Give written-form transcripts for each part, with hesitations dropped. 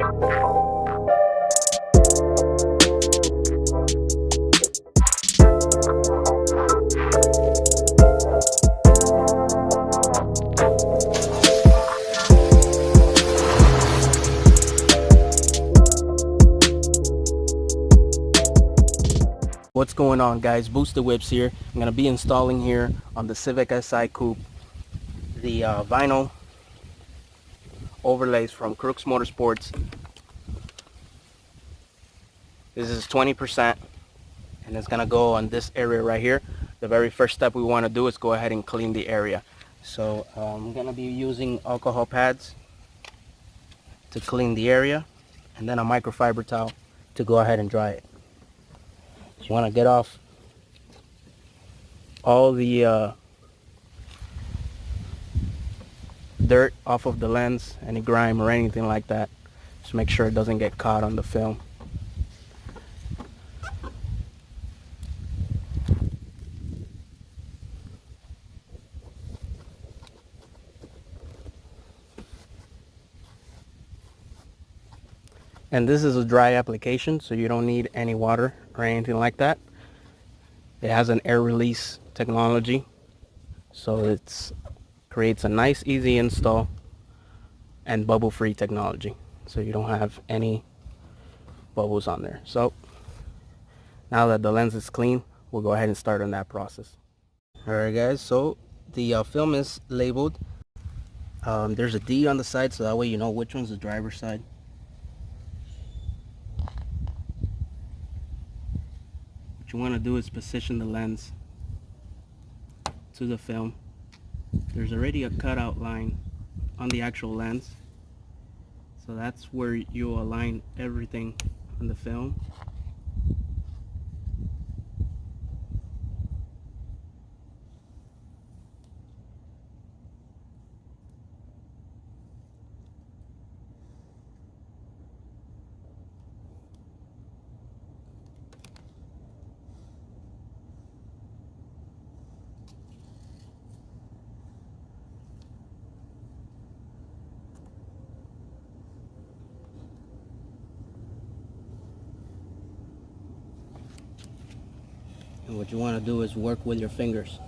What's going on, guys? Booster Whips here. I'm going to be installing here on the Civic Si Coupe the vinyl overlays from Crux Motorsports. This is 20% and it's going to go on this area right here. The very first step we want to do is go ahead and clean the area. So I'm going to be using alcohol pads to clean the area and then a microfiber towel to go ahead and dry it. You want to get off all the dirt off of the lens, any grime or anything like that. Just make sure it doesn't get caught on the film. And this is a dry application, so you don't need any water or anything like that. It has an air release technology, so it creates a nice easy install and bubble free technology, so you don't have any bubbles on there. So now that the lens is clean, we'll go ahead and start on that process. Alright guys, so the film is labeled. There's a D on the side, so that way you know which one's the driver's side. What you want to do is position the lens to the film. There's already a cutout line on the actual lens, so that's where you'll align everything on the film. And what you want to do is work with your fingers.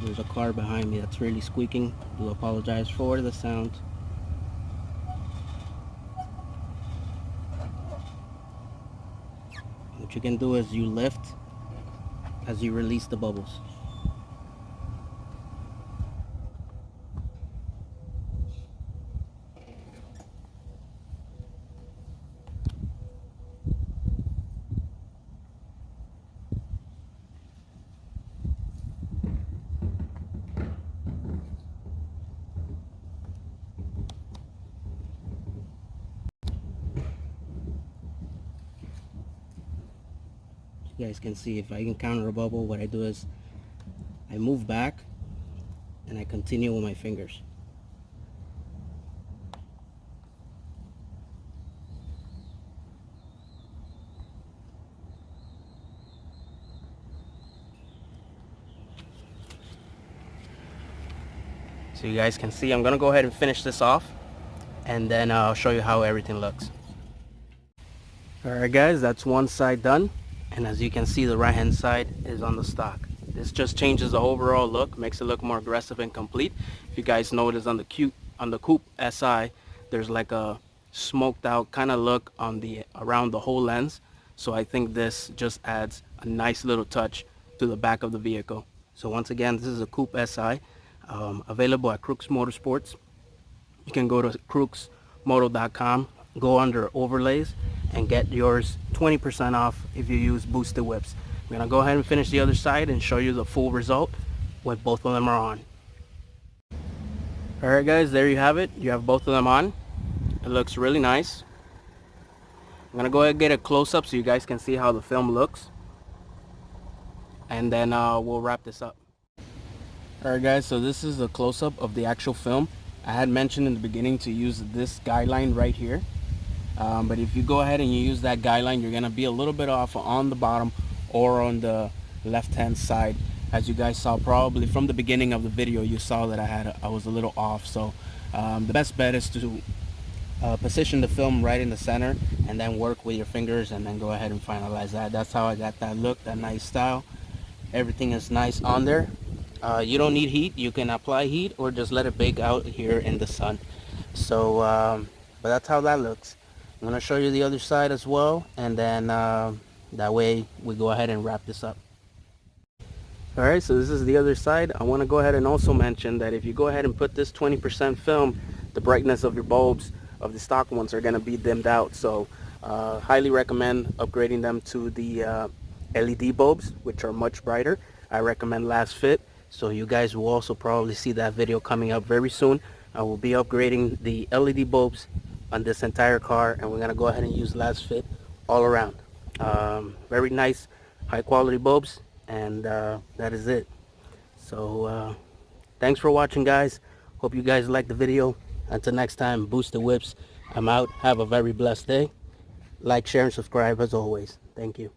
There's a car behind me that's really squeaking. Do apologize for the sound. What you can do is you lift as you release the bubbles. You guys can see if I encounter a bubble, what I do is I move back and I continue with my fingers. So you guys can see, I'm gonna go ahead and finish this off and then I'll show you how everything looks. Alright guys, that's one side done. And as you can see, the right hand side is on the stock. This just changes the overall look, makes it look more aggressive and complete. If you guys notice on the Coupe SI, there's like a smoked out kind of look on the around the whole lens. So I think this just adds a nice little touch to the back of the vehicle. So once again, this is a Coupe SI, available at Crux Motorsports. You can go to cruxmoto.com, go under overlays, and get yours 20% off if you use Boosted Whips. I'm gonna go ahead and finish the other side and show you the full result when both of them are on. Alright guys, there you have it. You have both of them on. It looks really nice. I'm gonna go ahead and get a close-up so you guys can see how the film looks, and then we'll wrap this up. Alright guys, so this is a close-up of the actual film. I had mentioned in the beginning to use this guideline right here. But if you go ahead and you use that guideline, you're going to be a little bit off on the bottom or on the left hand side. As you guys saw probably from the beginning of the video, you saw that I was a little off. So the best bet is to position the film right in the center and then work with your fingers and then go ahead and finalize that. That's how I got that look, that nice style. Everything is nice on there. You don't need heat. You can apply heat or just let it bake out here in the sun. So but that's how that looks. I'm going to show you the other side as well, and then that way we go ahead and wrap this up. Alright, so this is the other side. I want to go ahead and also mention that if you go ahead and put this 20% film, the brightness of your bulbs of the stock ones are going to be dimmed out. So highly recommend upgrading them to the LED bulbs, which are much brighter. I recommend Last Fit. So you guys will also probably see that video coming up very soon. I will be upgrading the LED bulbs on this entire car, and we're going to go ahead and use Last Fit all around. Very nice, high quality bulbs. And that is it. So thanks for watching, guys. Hope you guys liked the video. Until next time, boost the whips. I'm out. Have a very blessed day. Like, share, and subscribe as always. Thank you.